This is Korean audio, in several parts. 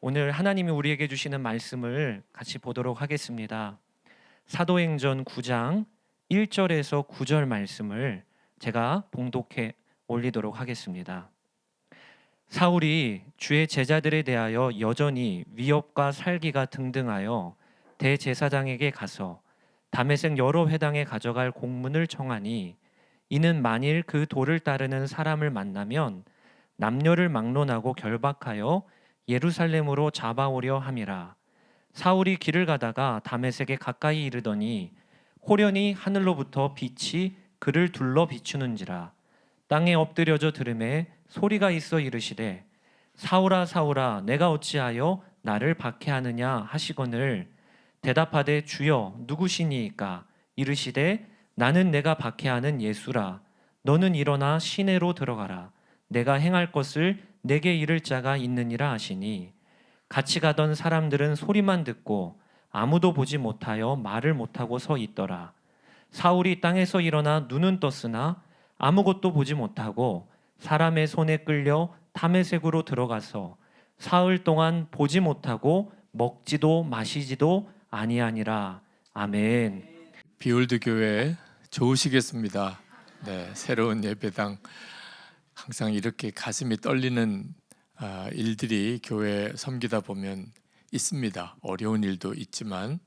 오늘 하나님이 우리에게 주시는 말씀을 같이 보도록 하겠습니다. 사도행전 9장 1절에서 9절 말씀을 제가 봉독해 올리도록 하겠습니다. 사울이 주의 제자들에 대하여 여전히 위협과 살기가 등등하여 대제사장에게 가서 다메섹 여러 회당에 가져갈 공문을 청하니, 이는 만일 그 도를 따르는 사람을 만나면 남녀를 막론하고 결박하여 예루살렘으로 잡아오려 함이라. 사울이 길을 가다가 다메섹에 가까이 이르더니 호련히 하늘로부터 빛이 그를 둘러 비추는지라. 땅에 엎드려져 들음에 소리가 있어 이르시되, 사울아 사울아 내가 어찌하여 나를 박해하느냐 하시거늘, 대답하되 주여 누구시니이까? 이르시되 나는 내가 박해하는 예수라. 너는 일어나 시내로 들어가라. 내가 행할 것을 내게 이를 자가 있느니라 하시니, 같이 가던 사람들은 소리만 듣고 아무도 보지 못하여 말을 못하고 서 있더라. 사울이 땅에서 일어나 눈은 떴으나 아무것도 보지 못하고 사람의 손에 끌려 다메섹으로 들어가서 사흘 동안 보지 못하고 먹지도 마시지도 아니하니라. 아멘. 비올드 교회 좋으시겠습니다. 네, 새로운 예배당, 항상 이렇게 가슴이 떨리는 일들이 교회 섬기다 보면 있습니다. 어려운 일도 있지만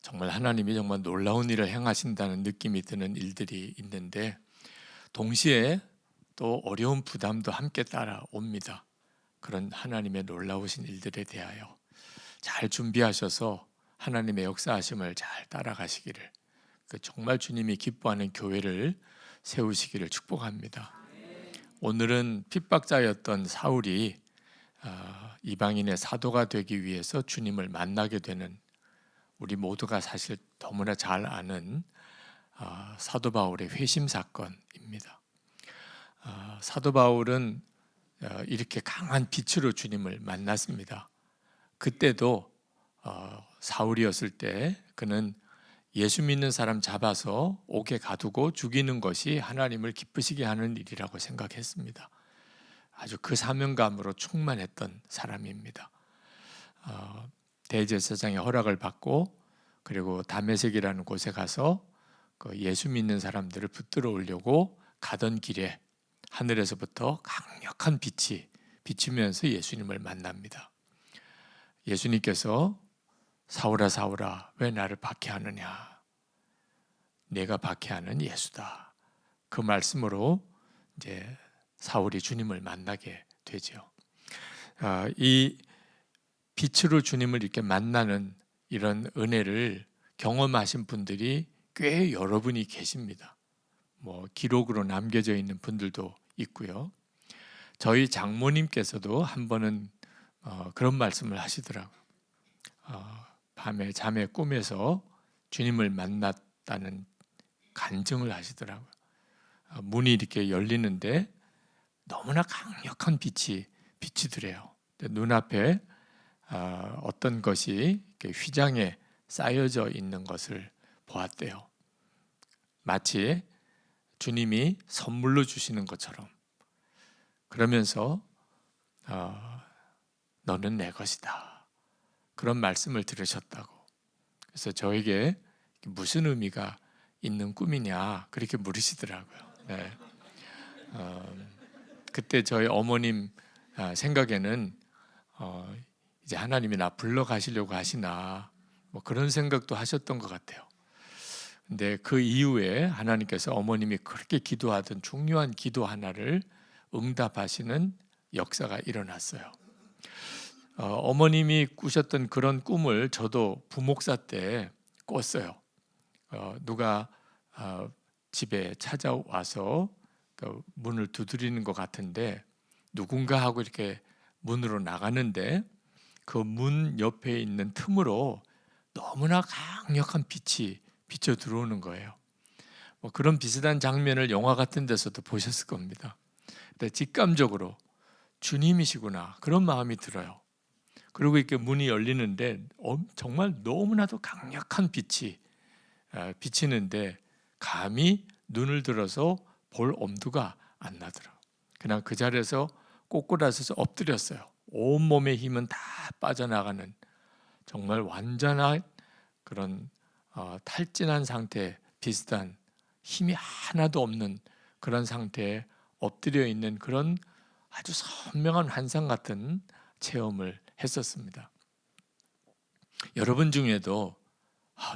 정말 하나님이 정말 놀라운 일을 행하신다는 느낌이 드는 일들이 있는데, 동시에 또 어려운 부담도 함께 따라옵니다. 그런 하나님의 놀라우신 일들에 대하여 잘 준비하셔서 하나님의 역사하심을 잘 따라가시기를, 정말 주님이 기뻐하는 교회를 세우시기를 축복합니다. 오늘은 핍박자였던 사울이 이방인의 사도가 되기 위해서 주님을 만나게 되는, 우리 모두가 사실 너무나 잘 아는 사도 바울의 회심 사건입니다. 사도 바울은 이렇게 강한 빛으로 주님을 만났습니다. 그때도 사울이었을 때 그는 예수 믿는 사람 잡아서 옥에 가두고 죽이는 것이 하나님을 기쁘시게 하는 일이라고 생각했습니다. 아주 그 사명감으로 충만했던 사람입니다. 대제사장의 허락을 받고, 그리고 다메섹이라는 곳에 가서 그 예수 믿는 사람들을 붙들어 오려고 가던 길에 하늘에서부터 강력한 빛이 비치면서 예수님을 만납니다. 예수님께서 사울아 사울아 왜 나를 박해하느냐, 내가 박해하는 예수다. 그 말씀으로 이제 사울이 주님을 만나게 되죠. 이 빛으로 주님을 이렇게 만나는 이런 은혜를 경험하신 분들이 꽤 여러분이 계십니다. 기록으로 남겨져 있는 분들도 있고요. 저희 장모님께서도 한 번은 그런 말씀을 하시더라고요. 밤에 잠에 꿈에서 주님을 만났다는 간증을 하시더라고요. 문이 이렇게 열리는데 너무나 강력한 빛이 비치더래요. 눈앞에 어떤 것이 휘장에 쌓여져 있는 것을 보았대요. 마치 주님이 선물로 주시는 것처럼. 그러면서 너는 내 것이다, 그런 말씀을 들으셨다고. 그래서 저에게 무슨 의미가 있는 꿈이냐 그렇게 물으시더라고요. 네. 그때 저희 어머님 생각에는 이제 하나님이 나 불러가시려고 하시나 그런 생각도 하셨던 것 같아요. 근데 그 이후에 하나님께서 어머님이 그렇게 기도하던 중요한 기도 하나를 응답하시는 역사가 일어났어요. 어머님이 꾸셨던 그런 꿈을 저도 부목사 때 꿨어요. 누가 집에 찾아와서 문을 두드리는 것 같은데, 누군가 하고 이렇게 문으로 나가는데 그 문 옆에 있는 틈으로 너무나 강력한 빛이 비쳐 들어오는 거예요. 그런 비슷한 장면을 영화 같은 데서도 보셨을 겁니다. 근데 직감적으로 주님이시구나 그런 마음이 들어요. 그리고 이렇게 문이 열리는데 정말 너무나도 강력한 빛이 비치는데 감히 눈을 들어서 볼 엄두가 안 나더라고요. 그냥 그 자리에서 꼬꾸라져서 엎드렸어요. 온몸의 힘은 다 빠져나가는 정말 완전한 그런 탈진한 상태 비슷한 힘이 하나도 없는 그런 상태에 엎드려 있는 그런 아주 선명한 환상 같은 체험을 했었습니다. 여러분 중에도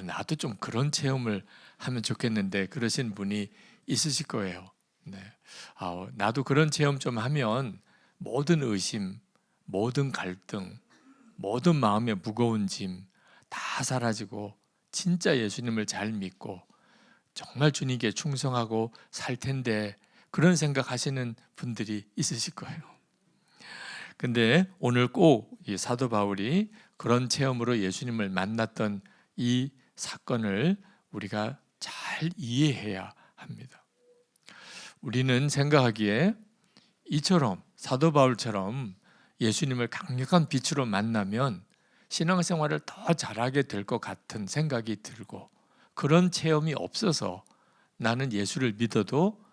나도 좀 그런 체험을 하면 좋겠는데 그러신 분이 있으실 거예요. 네. 나도 그런 체험 좀 하면 모든 의심, 모든 갈등, 모든 마음의 무거운 짐 다 사라지고 진짜 예수님을 잘 믿고 정말 주님께 충성하고 살 텐데 그런 생각하시는 분들이 있으실 거예요. 근데 오늘 꼭 이 사도 바울이 그런 체험으로 예수님을 만났던 이 사건을 우리가 잘 이해해야 합니다. 우리는 생각하기에 이처럼 사도 바울처럼 예수님을 강력한 빛으로 만나면 신앙생활을 더 잘하게 될 것 같은 생각이 들고 그런 체험이 없어서 나는 예수를 믿어도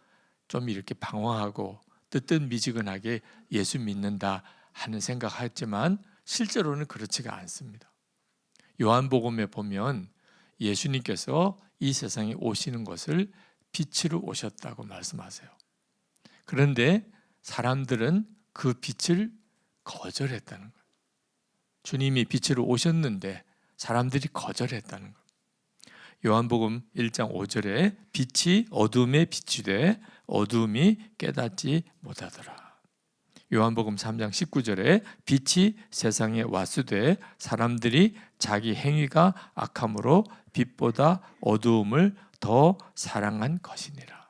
좀 이렇게 방황하고 뜨뜻미지근하게 예수 믿는다 하는 생각했지만 실제로는 그렇지가 않습니다. 요한복음에 보면 예수님께서 이 세상에 오시는 것을 빛으로 오셨다고 말씀하세요. 그런데 사람들은 그 빛을 거절했다는 거예요. 주님이 빛으로 오셨는데 사람들이 거절했다는 거예요. 요한복음 1장 5절에 빛이 어둠에 비추되 어둠이 깨닫지 못하더라. 요한복음 3장 19절에 빛이 세상에 왔으되 사람들이 자기 행위가 악함으로 빛보다 어두움을 더 사랑한 것이니라.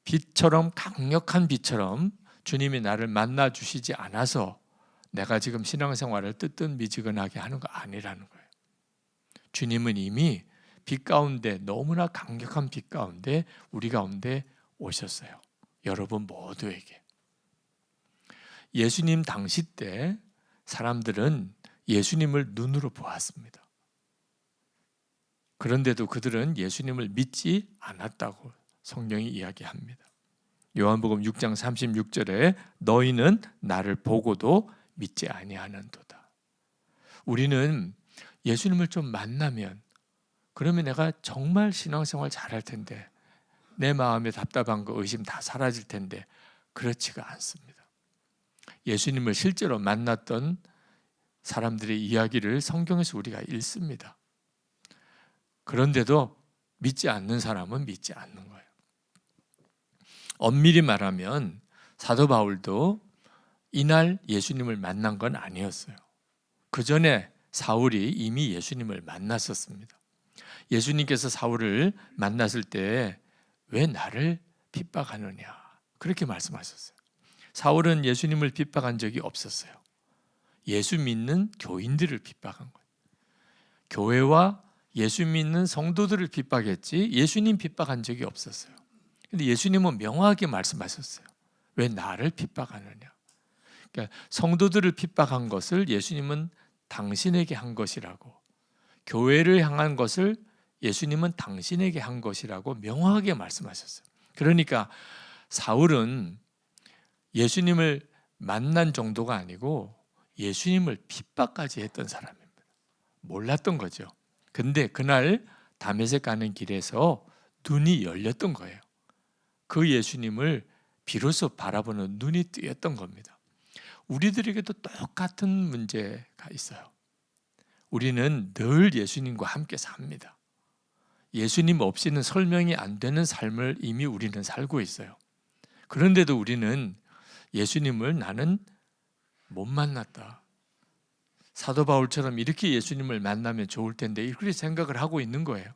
빛처럼 강력한 빛처럼 주님이 나를 만나 주시지 않아서 내가 지금 신앙생활을 뜨뜻미지근하게 하는 거 아니라는 거예요. 주님은 이미 빛 가운데 너무나 강력한 빛 가운데 우리 가운데 오셨어요. 여러분 모두에게. 예수님 당시 때 사람들은 예수님을 눈으로 보았습니다. 그런데도 그들은 예수님을 믿지 않았다고 성경이 이야기합니다. 요한복음 6장 36절에 너희는 나를 보고도 믿지 아니하는도다. 우리는 예수님을 좀 만나면 그러면 내가 정말 신앙생활 잘할 텐데 내 마음에 답답한 거 의심 다 사라질 텐데 그렇지가 않습니다. 예수님을 실제로 만났던 사람들의 이야기를 성경에서 우리가 읽습니다. 그런데도 믿지 않는 사람은 믿지 않는 거예요. 엄밀히 말하면 사도 바울도 이날 예수님을 만난 건 아니었어요. 그 전에 사울이 이미 예수님을 만났었습니다. 예수님께서 사울을 만났을 때 왜 나를 핍박하느냐 그렇게 말씀하셨어요. 사울은 예수님을 핍박한 적이 없었어요. 예수 믿는 교인들을 핍박한 거예요. 교회와 예수 믿는 성도들을 핍박했지 예수님 핍박한 적이 없었어요. 근데 예수님은 명확하게 말씀하셨어요. 왜 나를 핍박하느냐. 그러니까 성도들을 핍박한 것을 예수님은 당신에게 한 것이라고, 교회를 향한 것을 예수님은 당신에게 한 것이라고 명확하게 말씀하셨어요. 그러니까 사울은 예수님을 만난 정도가 아니고 예수님을 핍박까지 했던 사람입니다. 몰랐던 거죠. 근데 그날 다메섹 가는 길에서 눈이 열렸던 거예요. 그 예수님을 비로소 바라보는 눈이 뜨였던 겁니다. 우리들에게도 똑같은 문제가 있어요. 우리는 늘 예수님과 함께 삽니다. 예수님 없이는 설명이 안 되는 삶을 이미 우리는 살고 있어요. 그런데도 우리는 예수님을 나는 못 만났다. 사도 바울처럼 이렇게 예수님을 만나면 좋을 텐데 이렇게 생각을 하고 있는 거예요.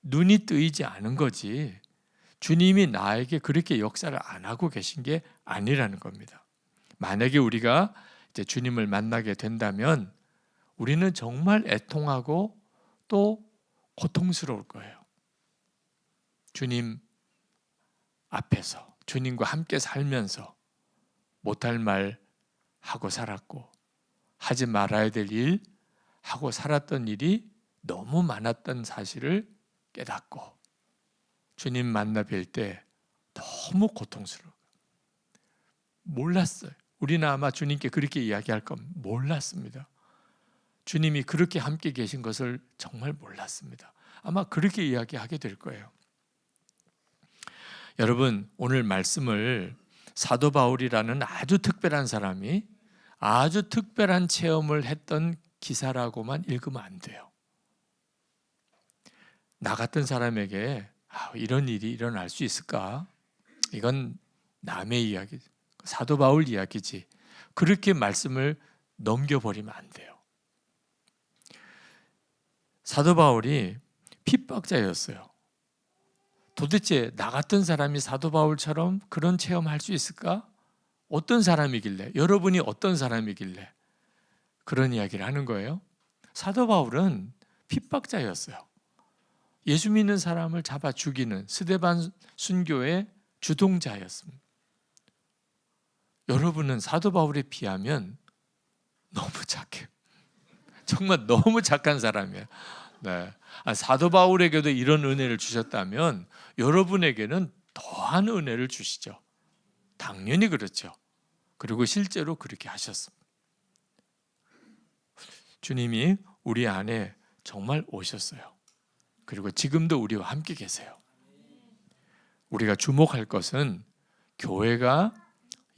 눈이 뜨이지 않은 거지 주님이 나에게 그렇게 역사를 안 하고 계신 게 아니라는 겁니다. 만약에 우리가 이제 주님을 만나게 된다면 우리는 정말 애통하고 또 고통스러울 거예요. 주님 앞에서 주님과 함께 살면서 못할 말 하고 살았고 하지 말아야 될 일 하고 살았던 일이 너무 많았던 사실을 깨닫고 주님 만나 뵐 때 너무 고통스러워요. 몰랐어요. 우리는 아마 주님께 그렇게 이야기할 건 몰랐습니다. 주님이 그렇게 함께 계신 것을 정말 몰랐습니다. 아마 그렇게 이야기하게 될 거예요. 여러분, 오늘 말씀을 사도 바울이라는 아주 특별한 사람이 아주 특별한 체험을 했던 기사라고만 읽으면 안 돼요. 나 같은 사람에게 이런 일이 일어날 수 있을까? 이건 남의 이야기, 사도 바울 이야기지. 그렇게 말씀을 넘겨버리면 안 돼요. 사도 바울이 핍박자였어요. 도대체 나 같은 사람이 사도 바울처럼 그런 체험할 수 있을까? 어떤 사람이길래, 여러분이 어떤 사람이길래 그런 이야기를 하는 거예요? 사도 바울은 핍박자였어요. 예수 믿는 사람을 잡아 죽이는 스데반 순교의 주동자였습니다. 여러분은 사도 바울에 비하면 너무 착해요. 정말 너무 착한 사람이에요. 네. 사도 바울에게도 이런 은혜를 주셨다면 여러분에게는 더한 은혜를 주시죠. 당연히 그렇죠. 그리고 실제로 그렇게 하셨습니다. 주님이 우리 안에 정말 오셨어요. 그리고 지금도 우리와 함께 계세요. 우리가 주목할 것은 교회가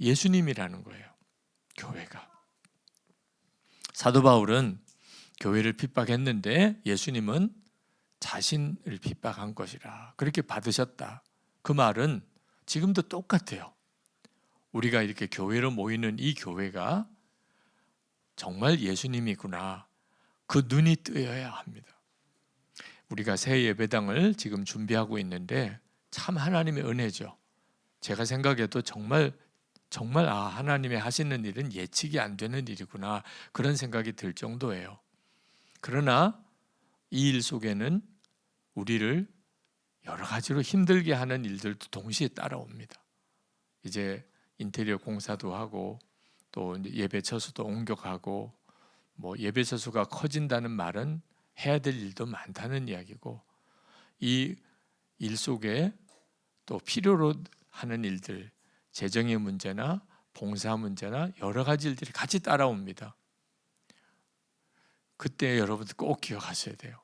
예수님이라는 거예요. 교회가. 사도 바울은 교회를 핍박했는데 예수님은 자신을 핍박한 것이라 그렇게 받으셨다. 그 말은 지금도 똑같아요. 우리가 이렇게 교회로 모이는 이 교회가 정말 예수님이구나. 그 눈이 뜨여야 합니다. 우리가 새 예배당을 지금 준비하고 있는데 참 하나님의 은혜죠. 제가 생각해도 정말 하나님의 하시는 일은 예측이 안 되는 일이구나 그런 생각이 들 정도예요. 그러나 이 일 속에는 우리를 여러 가지로 힘들게 하는 일들도 동시에 따라옵니다. 이제 인테리어 공사도 하고 또 예배 처소도 옮겨가고 예배 처소가 커진다는 말은 해야 될 일도 많다는 이야기고 이 일 속에 또 필요로 하는 일들 재정의 문제나 봉사 문제나 여러 가지 일들이 같이 따라옵니다. 그때 여러분들 꼭 기억하셔야 돼요.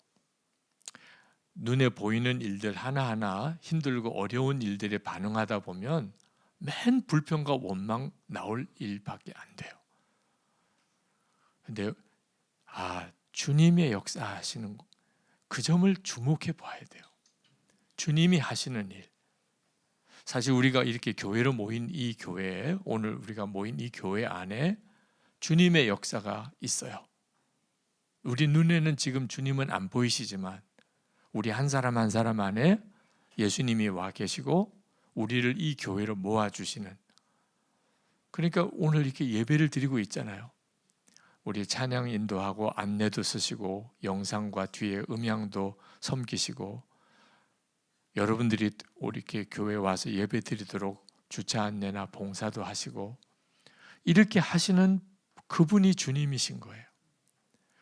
눈에 보이는 일들 하나하나 힘들고 어려운 일들에 반응하다 보면 맨 불평과 원망 나올 일밖에 안 돼요. 근데 주님의 역사하시는 그 점을 주목해 봐야 돼요. 주님이 하시는 일. 사실 우리가 이렇게 교회로 모인 이 교회에 오늘 우리가 모인 이 교회 안에 주님의 역사가 있어요. 우리 눈에는 지금 주님은 안 보이시지만 우리 한 사람 한 사람 안에 예수님이 와 계시고 우리를 이 교회로 모아주시는, 그러니까 오늘 이렇게 예배를 드리고 있잖아요. 우리 찬양 인도하고 안내도 쓰시고 영상과 뒤에 음향도 섬기시고 여러분들이 이렇게 교회에 와서 예배 드리도록 주차 안내나 봉사도 하시고 이렇게 하시는 그분이 주님이신 거예요.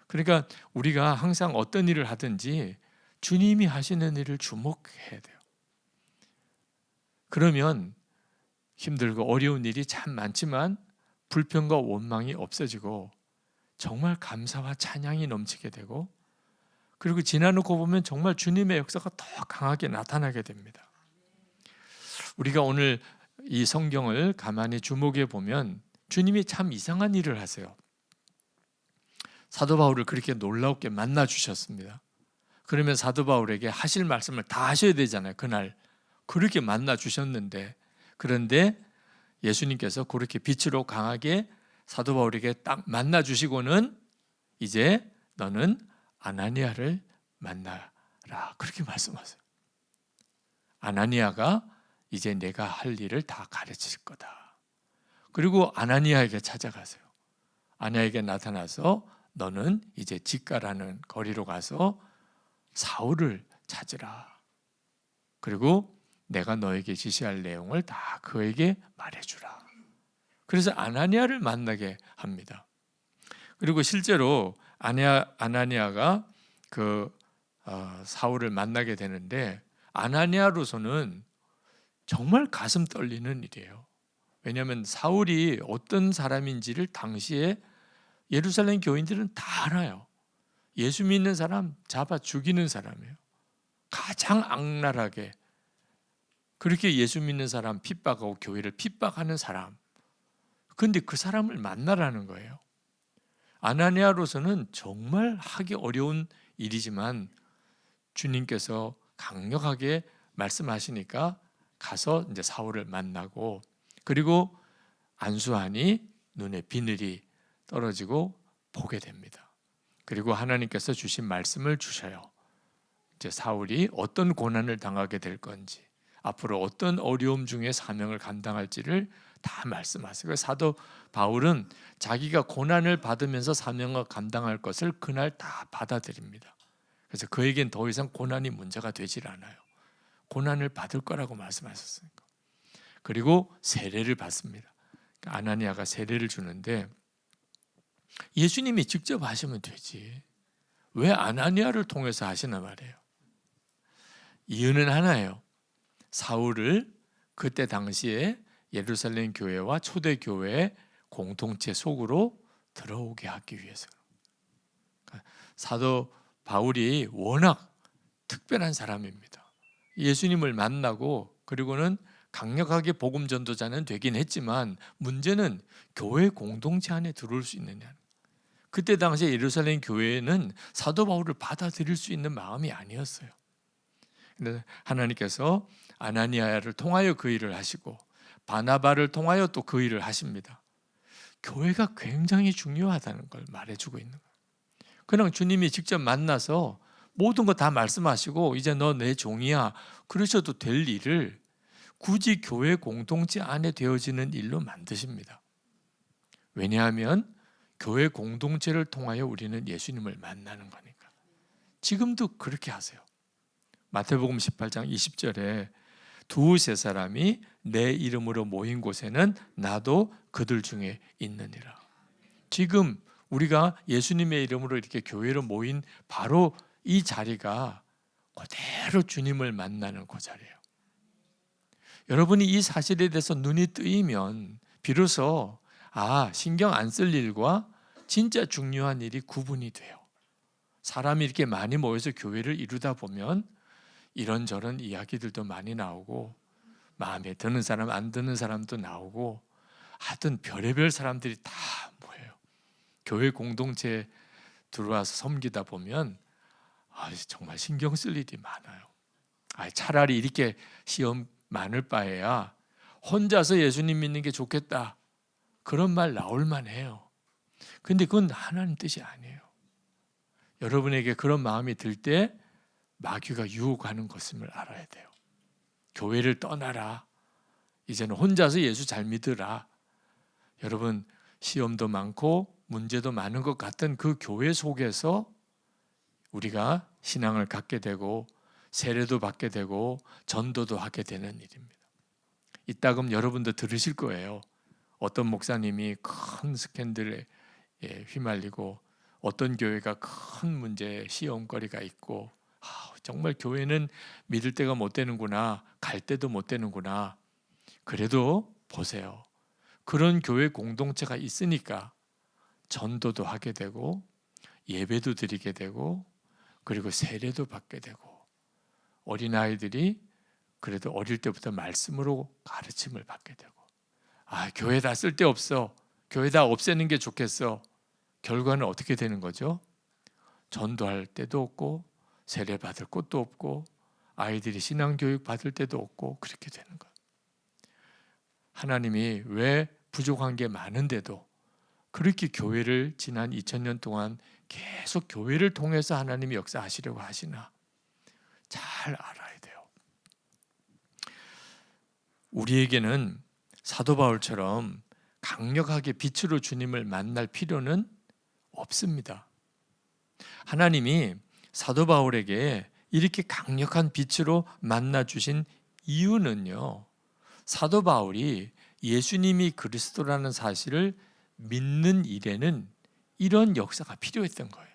그러니까 우리가 항상 어떤 일을 하든지 주님이 하시는 일을 주목해야 돼요. 그러면 힘들고 어려운 일이 참 많지만 불평과 원망이 없어지고 정말 감사와 찬양이 넘치게 되고 그리고 지나놓고 보면 정말 주님의 역사가 더 강하게 나타나게 됩니다. 우리가 오늘 이 성경을 가만히 주목해 보면 주님이 참 이상한 일을 하세요. 사도 바울을 그렇게 놀랍게 만나 주셨습니다. 그러면 사도 바울에게 하실 말씀을 다 하셔야 되잖아요. 그날 그렇게 만나 주셨는데, 그런데 예수님께서 그렇게 빛으로 강하게 사도 바울에게 딱 만나 주시고는 이제 너는 아나니아를 만나라 그렇게 말씀하세요. 아나니아가 이제 내가 할 일을 다 가르칠 거다. 그리고 아나니아에게 찾아가세요. 아나니아에게 나타나서 너는 이제 직가라는 거리로 가서 사울을 찾으라. 그리고 내가 너에게 지시할 내용을 다 그에게 말해주라. 그래서 아나니아를 만나게 합니다. 그리고 실제로 아나니아가 사울을 만나게 되는데 아나니아로서는 정말 가슴 떨리는 일이에요. 왜냐하면 사울이 어떤 사람인지를 당시에 예루살렘 교인들은 다 알아요. 예수 믿는 사람 잡아 죽이는 사람이에요. 가장 악랄하게 그렇게 예수 믿는 사람 핍박하고 교회를 핍박하는 사람. 그런데 그 사람을 만나라는 거예요. 아나니아로서는 정말 하기 어려운 일이지만 주님께서 강력하게 말씀하시니까 가서 이제 사울을 만나고, 그리고 안수하니 눈에 비늘이 떨어지고 보게 됩니다. 그리고 하나님께서 주신 말씀을 주셔요. 이제 사울이 어떤 고난을 당하게 될 건지, 앞으로 어떤 어려움 중에 사명을 감당할지를 다 말씀하세요. 사도 바울은 자기가 고난을 받으면서 사명을 감당할 것을 그날 다 받아들입니다. 그래서 그에겐 더 이상 고난이 문제가 되질 않아요. 고난을 받을 거라고 말씀하셨으니까. 그리고 세례를 받습니다. 아나니아가 세례를 주는데 예수님이 직접 하시면 되지. 왜 아나니아를 통해서 하시나 말이에요. 이유는 하나예요. 사울을 그때 당시에 예루살렘 교회와 초대 교회의 공동체 속으로 들어오게 하기 위해서. 사도 바울이 워낙 특별한 사람입니다. 예수님을 만나고 그리고는 강력하게 복음 전도자는 되긴 했지만 문제는 교회 공동체 안에 들어올 수 있느냐. 그때 당시에 예루살렘 교회는 사도 바울을 받아들일 수 있는 마음이 아니었어요. 근데 하나님께서 아나니아를 통하여 그 일을 하시고 바나바를 통하여 또 그 일을 하십니다. 교회가 굉장히 중요하다는 걸 말해주고 있는 거예요. 그냥 주님이 직접 만나서 모든 거 다 말씀하시고 이제 너 내 종이야 그러셔도 될 일을 굳이 교회 공동체 안에 되어지는 일로 만드십니다. 왜냐하면 교회 공동체를 통하여 우리는 예수님을 만나는 거니까. 지금도 그렇게 하세요. 마태복음 18장 20절에 두세 사람이 내 이름으로 모인 곳에는 나도 그들 중에 있느니라. 지금 우리가 예수님의 이름으로 이렇게 교회로 모인 바로 이 자리가 그대로 주님을 만나는 그 자리예요. 여러분이 이 사실에 대해서 눈이 뜨이면 비로소 신경 안 쓸 일과 진짜 중요한 일이 구분이 돼요. 사람이 이렇게 많이 모여서 교회를 이루다 보면 이런저런 이야기들도 많이 나오고 마음에 드는 사람 안 드는 사람도 나오고 하여튼 별의별 사람들이 다 모여요. 교회 공동체에 들어와서 섬기다 보면 정말 신경 쓸 일이 많아요. 차라리 이렇게 시험 많을 바에야 혼자서 예수님 믿는 게 좋겠다. 그런 말 나올 만해요. 근데 그건 하나님 뜻이 아니에요. 여러분에게 그런 마음이 들 때 마귀가 유혹하는 것임을 알아야 돼요. 교회를 떠나라. 이제는 혼자서 예수 잘 믿으라. 여러분 시험도 많고 문제도 많은 것 같은 그 교회 속에서 우리가 신앙을 갖게 되고 세례도 받게 되고 전도도 하게 되는 일입니다. 이따금 여러분도 들으실 거예요. 어떤 목사님이 큰 스캔들에 휘말리고 어떤 교회가 큰 문제 시험거리가 있고 정말 교회는 믿을 때가 못 되는구나, 갈 때도 못 되는구나. 그래도 보세요. 그런 교회 공동체가 있으니까 전도도 하게 되고 예배도 드리게 되고 그리고 세례도 받게 되고 어린아이들이 그래도 어릴 때부터 말씀으로 가르침을 받게 되고 교회 다 쓸데없어. 교회 다 없애는 게 좋겠어. 결과는 어떻게 되는 거죠? 전도할 때도 없고 세례 받을 곳도 없고 아이들이 신앙교육 받을 때도 없고 그렇게 되는 거예요. 하나님이 왜 부족한 게 많은데도 그렇게 교회를 지난 2000년 동안 계속 교회를 통해서 하나님이 역사하시려고 하시나 잘 알아야 돼요. 우리에게는 사도 바울처럼 강력하게 빛으로 주님을 만날 필요는 없습니다. 하나님이 사도 바울에게 이렇게 강력한 빛으로 만나 주신 이유는요. 사도 바울이 예수님이 그리스도라는 사실을 믿는 일에는 이런 역사가 필요했던 거예요.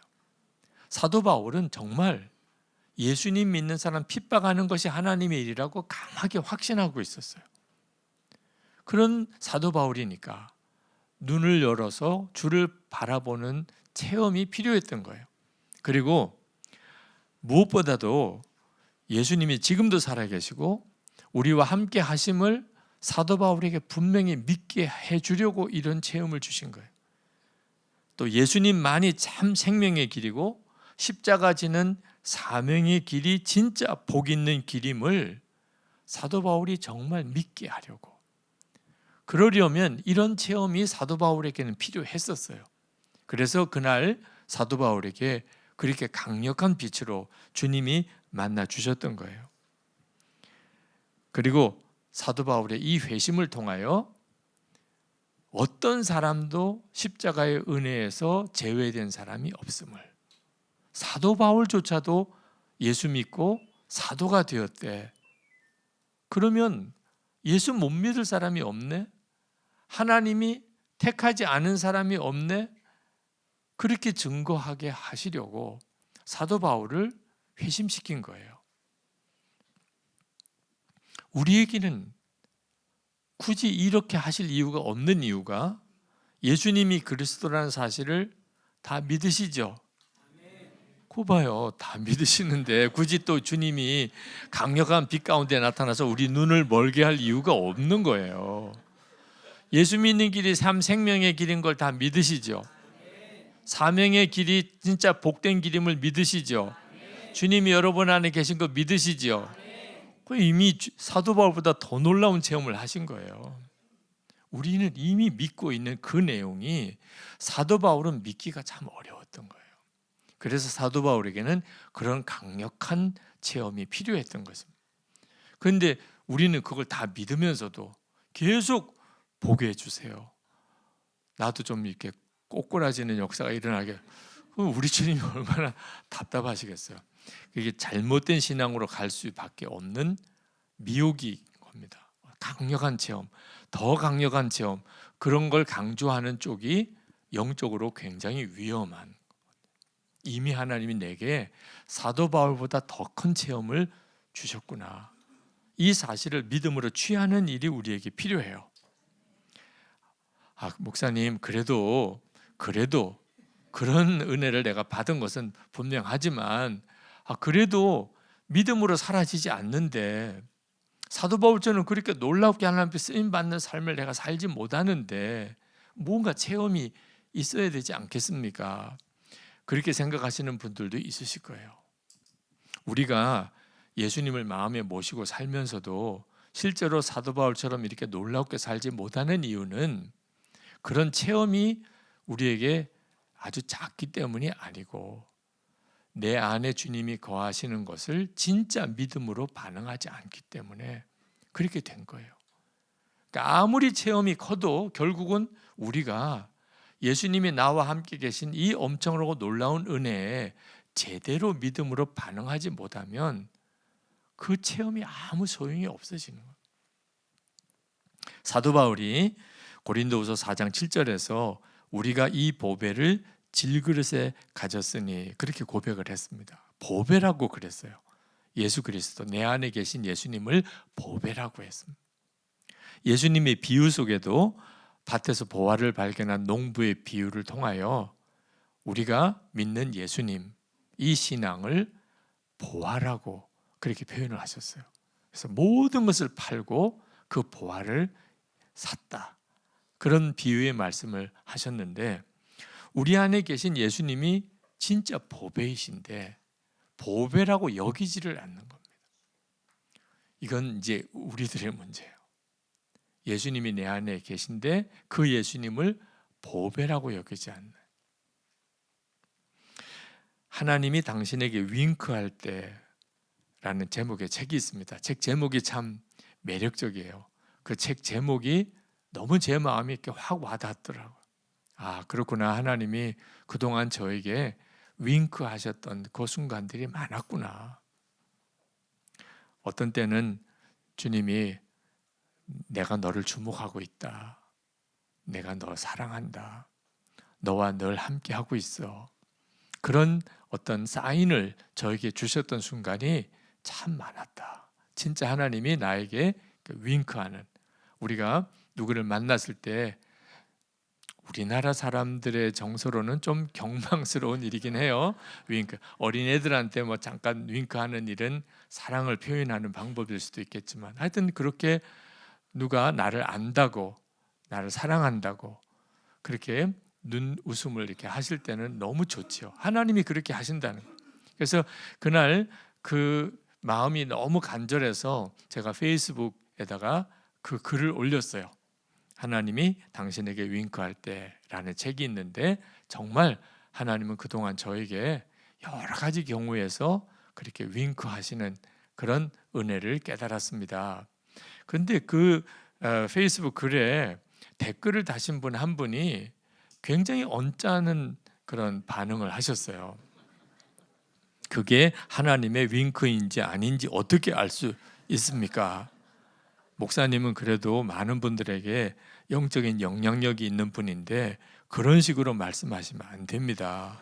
사도 바울은 정말 예수님 믿는 사람 핍박하는 것이 하나님의 일이라고 강하게 확신하고 있었어요. 그런 사도 바울이니까 눈을 열어서 주를 바라보는 체험이 필요했던 거예요. 그리고 무엇보다도 예수님이 지금도 살아계시고 우리와 함께 하심을 사도 바울에게 분명히 믿게 해주려고 이런 체험을 주신 거예요. 또 예수님만이 참 생명의 길이고 십자가 지는 사명의 길이 진짜 복 있는 길임을 사도 바울이 정말 믿게 하려고, 그러려면 이런 체험이 사도 바울에게는 필요했었어요. 그래서 그날 사도 바울에게 그렇게 강력한 빛으로 주님이 만나 주셨던 거예요. 그리고 사도 바울의 이 회심을 통하여 어떤 사람도 십자가의 은혜에서 제외된 사람이 없음을, 사도 바울조차도 예수 믿고 사도가 되었대. 그러면 예수 못 믿을 사람이 없네? 하나님이 택하지 않은 사람이 없네? 그렇게 증거하게 하시려고 사도 바울을 회심시킨 거예요. 우리에게는 굳이 이렇게 하실 이유가 없는 이유가 예수님이 그리스도라는 사실을 다 믿으시죠? 그 봐요. 다 믿으시는데 굳이 또 주님이 강력한 빛 가운데 나타나서 우리 눈을 멀게 할 이유가 없는 거예요. 예수 믿는 길이 참 생명의 길인 걸 다 믿으시죠? 사명의 길이 진짜 복된 길임을 믿으시죠? 주님이 여러분 안에 계신 거 믿으시죠? 이미 사도 바울보다 더 놀라운 체험을 하신 거예요. 우리는 이미 믿고 있는 그 내용이 사도 바울은 믿기가 참 어려웠던 거예요. 그래서 사도 바울에게는 그런 강력한 체험이 필요했던 것입니다. 그런데 우리는 그걸 다 믿으면서도 계속 보게 해주세요. 나도 좀 이렇게 꼬꾸라지는 역사가 일어나게. 우리 주님이 얼마나 답답하시겠어요. 그게 잘못된 신앙으로 갈 수밖에 없는 미혹이 겁니다. 강력한 체험, 더 강력한 체험, 그런 걸 강조하는 쪽이 영적으로 굉장히 위험한. 이미 하나님이 내게 사도 바울보다 더 큰 체험을 주셨구나. 이 사실을 믿음으로 취하는 일이 우리에게 필요해요. 목사님, 그래도 그런 은혜를 내가 받은 것은 분명하지만 그래도 믿음으로 사라지지 않는데, 사도 바울처럼 그렇게 놀랍게 하나님께 쓰임받는 삶을 내가 살지 못하는데 뭔가 체험이 있어야 되지 않겠습니까? 그렇게 생각하시는 분들도 있으실 거예요. 우리가 예수님을 마음에 모시고 살면서도 실제로 사도 바울처럼 이렇게 놀랍게 살지 못하는 이유는 그런 체험이 우리에게 아주 작기 때문이 아니고 내 안에 주님이 거하시는 것을 진짜 믿음으로 반응하지 않기 때문에 그렇게 된 거예요. 그러니까 아무리 체험이 커도 결국은 우리가 예수님이 나와 함께 계신 이 엄청나고 놀라운 은혜에 제대로 믿음으로 반응하지 못하면 그 체험이 아무 소용이 없어지는 거예요. 사도 바울이 고린도후서 4장 7절에서 우리가 이 보배를 질그릇에 가졌으니 그렇게 고백을 했습니다. 보배라고 그랬어요. 예수 그리스도, 내 안에 계신 예수님을 보배라고 했습니다. 예수님의 비유 속에도 밭에서 보화를 발견한 농부의 비유를 통하여 우리가 믿는 예수님, 이 신앙을 보화라고 그렇게 표현을 하셨어요. 그래서 모든 것을 팔고 그 보화를 샀다. 그런 비유의 말씀을 하셨는데 우리 안에 계신 예수님이 진짜 보배이신데 보배라고 여기지를 않는 겁니다. 이건 이제 우리들의 문제예요. 예수님이 내 안에 계신데 그 예수님을 보배라고 여기지 않는. 하나님이 당신에게 윙크할 때라는 제목의 책이 있습니다. 책 제목이 참 매력적이에요. 그 책 제목이 너무 제 마음에 이렇게 확 와닿더라고요. 그렇구나. 하나님이 그동안 저에게 윙크하셨던 그 순간들이 많았구나. 어떤 때는 주님이 내가 너를 주목하고 있다. 내가 너 사랑한다. 너와 늘 함께 하고 있어. 그런 어떤 사인을 저에게 주셨던 순간이 참 많았다. 진짜 하나님이 나에게 윙크하는, 우리가 누구를 만났을 때 우리나라 사람들의 정서로는 좀 경망스러운 일이긴 해요. 윙크. 어린애들한테 뭐 잠깐 윙크하는 일은 사랑을 표현하는 방법일 수도 있겠지만, 하여튼 그렇게 누가 나를 안다고, 나를 사랑한다고 그렇게 눈 웃음을 이렇게 하실 때는 너무 좋지요. 하나님이 그렇게 하신다는 거예요. 그래서 그날 그 마음이 너무 간절해서 제가 페이스북에다가 그 글을 올렸어요. 하나님이 당신에게 윙크할 때라는 책이 있는데, 정말 하나님은 그동안 저에게 여러 가지 경우에서 그렇게 윙크하시는 그런 은혜를 깨달았습니다. 그런데 그 페이스북 글에 댓글을 다신 분 한 분이 굉장히 언짢은 그런 반응을 하셨어요. 그게 하나님의 윙크인지 아닌지 어떻게 알 수 있습니까? 목사님은 그래도 많은 분들에게 영적인 영향력이 있는 분인데 그런 식으로 말씀하시면 안 됩니다.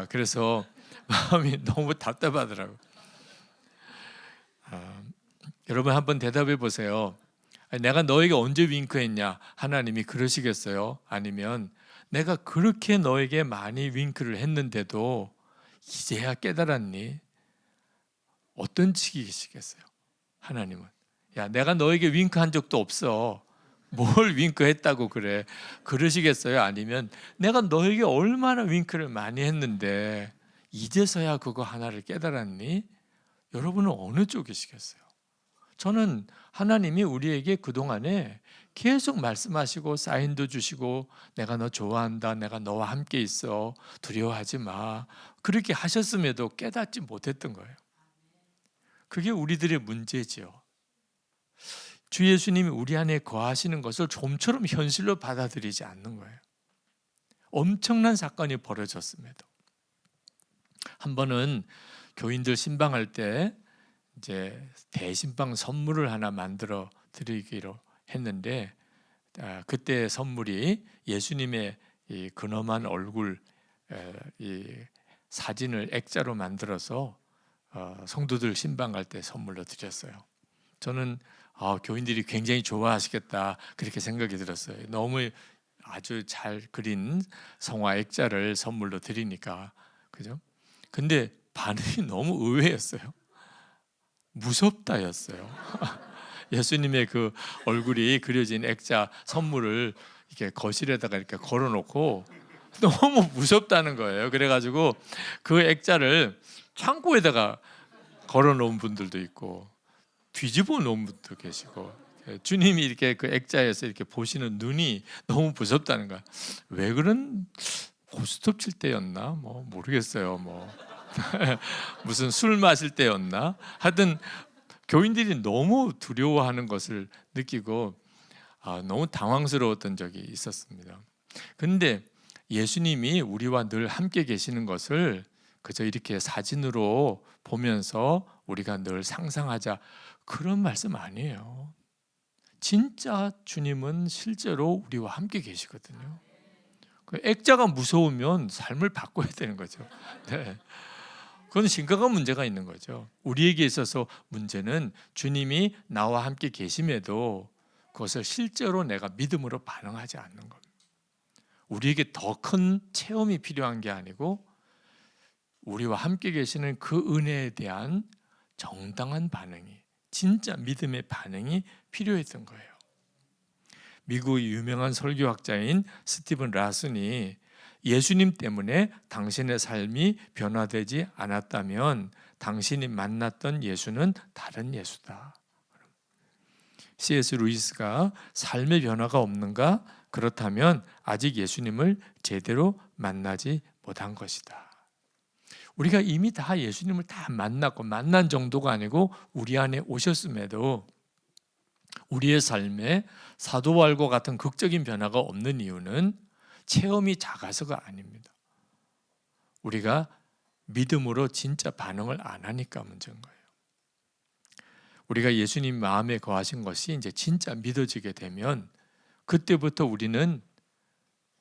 그래서 마음이 너무 답답하더라고요. 여러분 한번 대답해 보세요. 내가 너에게 언제 윙크했냐? 하나님이 그러시겠어요? 아니면 내가 그렇게 너에게 많이 윙크를 했는데도 이제야 깨달았니? 어떤 식이시겠어요? 하나님은 야, 내가 너에게 윙크한 적도 없어. 뭘 윙크했다고 그래? 그러시겠어요? 아니면 내가 너에게 얼마나 윙크를 많이 했는데 이제서야 그거 하나를 깨달았니? 여러분은 어느 쪽이시겠어요? 저는 하나님이 우리에게 그동안에 계속 말씀하시고 사인도 주시고 내가 너 좋아한다, 내가 너와 함께 있어, 두려워하지 마, 그렇게 하셨음에도 깨닫지 못했던 거예요. 그게 우리들의 문제지요. 주 예수님이 우리 안에 거하시는 것을 좀처럼 현실로 받아들이지 않는 거예요. 엄청난 사건이 벌어졌음에도. 한 번은 교인들 신방할 때 이제 대신방 선물을 하나 만들어 드리기로 했는데, 그때 선물이 예수님의 이 근엄한 얼굴 이 사진을 액자로 만들어서 성도들 신방 갈 때 선물로 드렸어요. 저는 교인들이 굉장히 좋아하시겠다 그렇게 생각이 들었어요. 너무 아주 잘 그린 성화 액자를 선물로 드리니까, 그죠? 근데 반응이 너무 의외였어요. 무섭다였어요. 예수님의 그 얼굴이 그려진 액자 선물을 이렇게 거실에다가 이렇게 걸어놓고 너무 무섭다는 거예요. 그래가지고 그 액자를 창고에다가 걸어놓은 분들도 있고 뒤집어 놓은 분도 계시고, 주님이 이렇게 그 액자에서 이렇게 보시는 눈이 너무 무섭다는 거야. 왜 그런 고스톱 칠 때였나? 뭐 모르겠어요. 뭐 무슨 술 마실 때였나? 하여튼 교인들이 너무 두려워하는 것을 느끼고 너무 당황스러웠던 적이 있었습니다. 근데 예수님이 우리와 늘 함께 계시는 것을 그저 이렇게 사진으로 보면서 우리가 늘 상상하자, 그런 말씀 아니에요. 진짜 주님은 실제로 우리와 함께 계시거든요. 그 액자가 무서우면 삶을 바꿔야 되는 거죠. 네. 그건 심각한 문제가 있는 거죠. 우리에게 있어서 문제는 주님이 나와 함께 계심에도 그것을 실제로 내가 믿음으로 반응하지 않는 겁니다. 우리에게 더 큰 체험이 필요한 게 아니고 우리와 함께 계시는 그 은혜에 대한 정당한 반응이, 진짜 믿음의 반응이 필요했던 거예요. 미국의 유명한 설교학자인 스티븐 라슨이 예수님 때문에 당신의 삶이 변화되지 않았다면 당신이 만났던 예수는 다른 예수다. C.S. 루이스가 삶의 변화가 없는가? 그렇다면 아직 예수님을 제대로 만나지 못한 것이다. 우리가 이미 다 예수님을 다 만났고, 만난 정도가 아니고 우리 안에 오셨음에도 우리의 삶에 사도 바울과 같은 극적인 변화가 없는 이유는 체험이 작아서가 아닙니다. 우리가 믿음으로 진짜 반응을 안 하니까 문제인 거예요. 우리가 예수님 마음에 거하신 것이 이제 진짜 믿어지게 되면 그때부터 우리는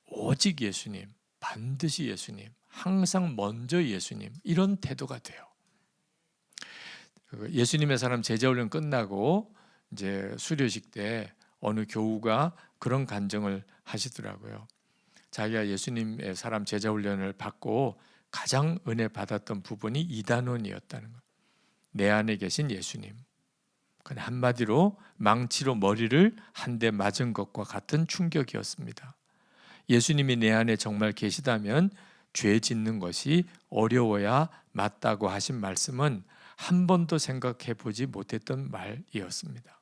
오직 예수님, 반드시 예수님, 항상 먼저 예수님, 이런 태도가 돼요. 예수님의 사람 제자훈련 끝나고 이제 수료식 때 어느 교우가 그런 간증을 하시더라고요. 자기가 예수님의 사람 제자 훈련을 받고 가장 은혜 받았던 부분이 이 단원이었다는 거예요. 내 안에 계신 예수님. 그건 한마디로 망치로 머리를 한 대 맞은 것과 같은 충격이었습니다. 예수님이 내 안에 정말 계시다면 죄 짓는 것이 어려워야 맞다고 하신 말씀은 한 번도 생각해 보지 못했던 말이었습니다.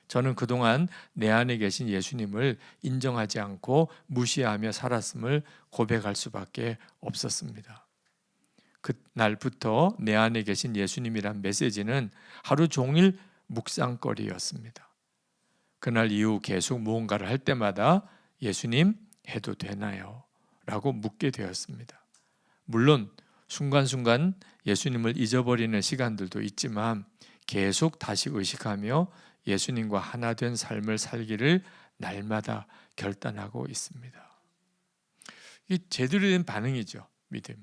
저는 그동안 내 안에 계신 예수님을 인정하지 않고 무시하며 살았음을 고백할 수밖에 없었습니다. 그날부터 내 안에 계신 예수님이란 메시지는 하루 종일 묵상거리였습니다. 그날 이후 계속 무언가를 할 때마다 예수님 해도 되나요? 라고 묻게 되었습니다. 물론 순간순간 예수님을 잊어버리는 시간들도 있지만 계속 다시 의식하며 예수님과 하나 된 삶을 살기를 날마다 결단하고 있습니다. 이 제대로 된 반응이죠, 믿음이.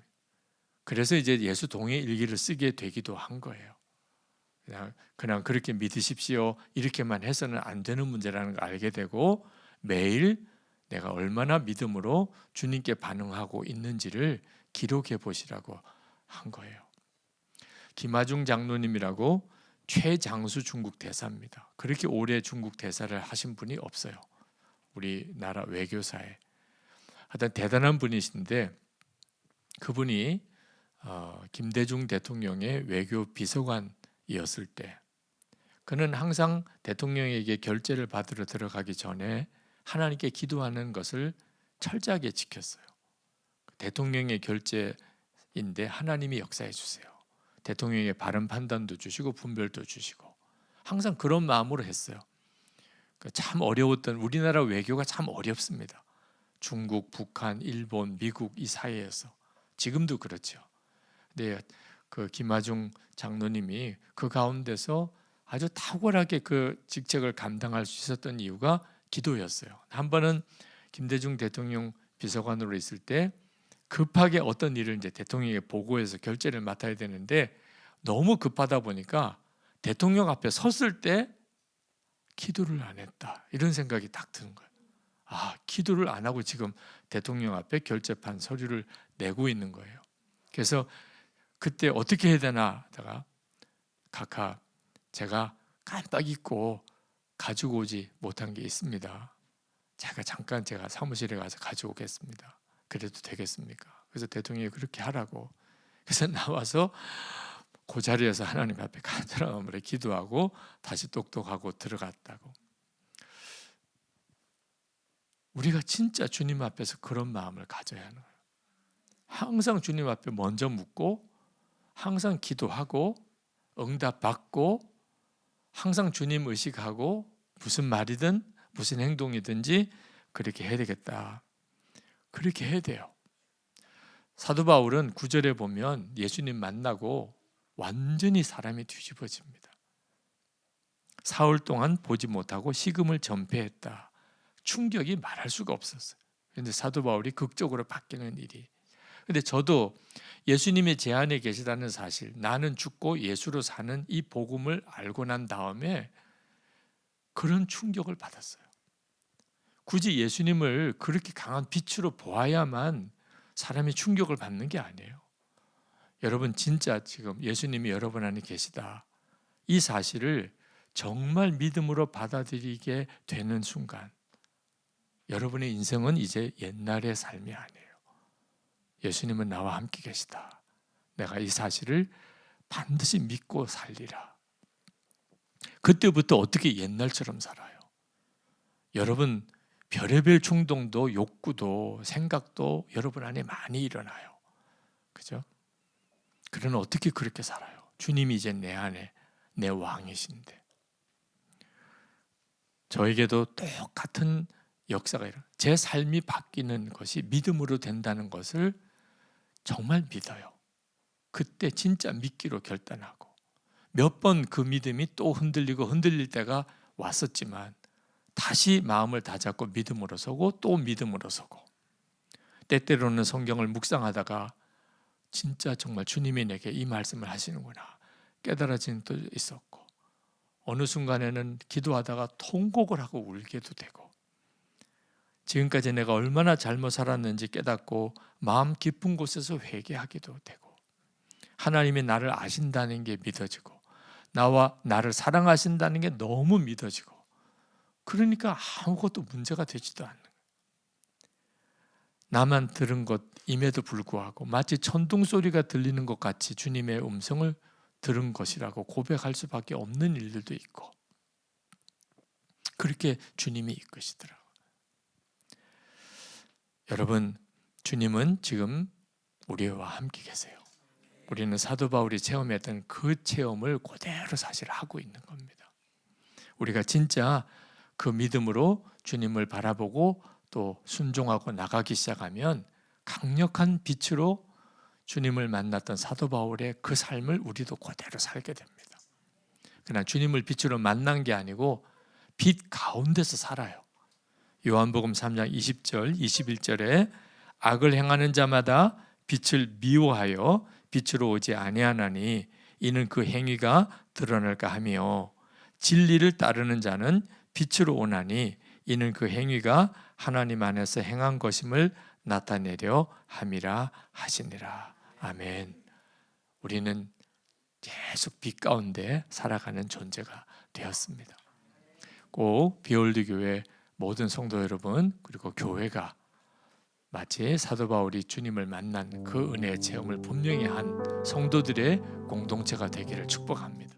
그래서 이제 예수 동의 일기를 쓰게 되기도 한 거예요. 그냥 그렇게 믿으십시오 이렇게만 해서는 안 되는 문제라는 걸 알게 되고 매일 내가 얼마나 믿음으로 주님께 반응하고 있는지를 기록해 보시라고 한 거예요. 김하중 장로님이라고 최장수 중국 대사입니다. 그렇게 오래 중국 대사를 하신 분이 없어요. 우리나라 외교사에. 하여튼 대단한 분이신데 그분이 김대중 대통령의 외교 비서관이었을 때 그는 항상 대통령에게 결재를 받으러 들어가기 전에 하나님께 기도하는 것을 철저하게 지켰어요. 대통령의 결재인데 하나님이 역사해 주세요. 대통령의 바른 판단도 주시고 분별도 주시고 항상 그런 마음으로 했어요. 참 어려웠던 우리나라 외교가 참 어렵습니다. 중국, 북한, 일본, 미국 이 사이에서 지금도 그렇죠. 근데 그 김하중 장로님이 그 가운데서 아주 탁월하게 그 직책을 감당할 수 있었던 이유가 기도였어요. 한 번은 김대중 대통령 비서관으로 있을 때 급하게 어떤 일을 이제 대통령에게 보고해서 결재를 맡아야 되는데 너무 급하다 보니까 대통령 앞에 섰을 때 기도를 안 했다. 이런 생각이 딱 드는 거예요. 아, 기도를 안 하고 지금 대통령 앞에 결재판 서류를 내고 있는 거예요. 그래서 그때 어떻게 해야 되나 하다가 각하 제가 깜빡 잊고 가지고 오지 못한 게 있습니다. 제가 사무실에 가서 가져오겠습니다. 그래도 되겠습니까? 그래서 대통령이 그렇게 하라고. 그래서 나와서 그 자리에서 하나님 앞에 간절한 마음으로 기도하고 다시 똑똑하고 들어갔다고. 우리가 진짜 주님 앞에서 그런 마음을 가져야 하는 거예요. 항상 주님 앞에 먼저 묻고 항상 기도하고 응답받고 항상 주님 의식하고 무슨 말이든 무슨 행동이든지 그렇게 해야 되겠다. 그렇게 해야 돼요. 사도 바울은 9절에 보면 예수님 만나고 완전히 사람이 뒤집어집니다. 사흘 동안 보지 못하고 식음을 전폐했다. 충격이 말할 수가 없었어요. 그런데 사도 바울이 극적으로 바뀌는 일이. 근데 저도 예수님이 제 안에 계시다는 사실, 나는 죽고 예수로 사는 이 복음을 알고 난 다음에 그런 충격을 받았어요. 굳이 예수님을 그렇게 강한 빛으로 보아야만 사람이 충격을 받는 게 아니에요. 여러분 진짜 지금 예수님이 여러분 안에 계시다. 이 사실을 정말 믿음으로 받아들이게 되는 순간 여러분의 인생은 이제 옛날의 삶이 아니에요. 예수님은 나와 함께 계시다. 내가 이 사실을 반드시 믿고 살리라. 그때부터 어떻게 옛날처럼 살아요? 여러분 별의별 충동도 욕구도 생각도 여러분 안에 많이 일어나요. 그죠? 그러나 어떻게 그렇게 살아요? 주님이 이제 내 안에 내 왕이신데. 저에게도 똑같은 역사가 일어나요. 제 삶이 바뀌는 것이 믿음으로 된다는 것을 정말 믿어요. 그때 진짜 믿기로 결단하고 몇 번 그 믿음이 또 흔들리고 흔들릴 때가 왔었지만 다시 마음을 다잡고 믿음으로 서고 또 믿음으로 서고 때때로는 성경을 묵상하다가 진짜 정말 주님이 내게 이 말씀을 하시는구나 깨달아진 또 있었고 어느 순간에는 기도하다가 통곡을 하고 울게도 되고, 지금까지 내가 얼마나 잘못 살았는지 깨닫고 마음 깊은 곳에서 회개하기도 되고, 하나님이 나를 아신다는 게 믿어지고 나와 나를 사랑하신다는 게 너무 믿어지고, 그러니까 아무것도 문제가 되지도 않는 거예요. 나만 들은 것임에도 불구하고 마치 천둥 소리가 들리는 것 같이 주님의 음성을 들은 것이라고 고백할 수밖에 없는 일들도 있고, 그렇게 주님이 이끄시더라고요. 여러분, 주님은 지금 우리와 함께 계세요. 우리는 사도 바울이 체험했던 그 체험을 그대로 사실 하고 있는 겁니다. 우리가 진짜 그 믿음으로 주님을 바라보고 또 순종하고 나가기 시작하면 강력한 빛으로 주님을 만났던 사도 바울의 그 삶을 우리도 그대로 살게 됩니다. 그러나 주님을 빛으로 만난 게 아니고 빛 가운데서 살아요. 요한복음 3장 20절 21절에 악을 행하는 자마다 빛을 미워하여 빛으로 오지 아니하나니 이는 그 행위가 드러날까 하며, 진리를 따르는 자는 빛으로 오나니 이는 그 행위가 하나님 안에서 행한 것임을 나타내려 함이라 하시니라. 아멘. 우리는 계속 빛 가운데 살아가는 존재가 되었습니다. 꼭 비올드 교회 모든 성도 여러분, 그리고 교회가 마치 사도 바울이 주님을 만난 그 은혜의 체험을 분명히 한 성도들의 공동체가 되기를 축복합니다.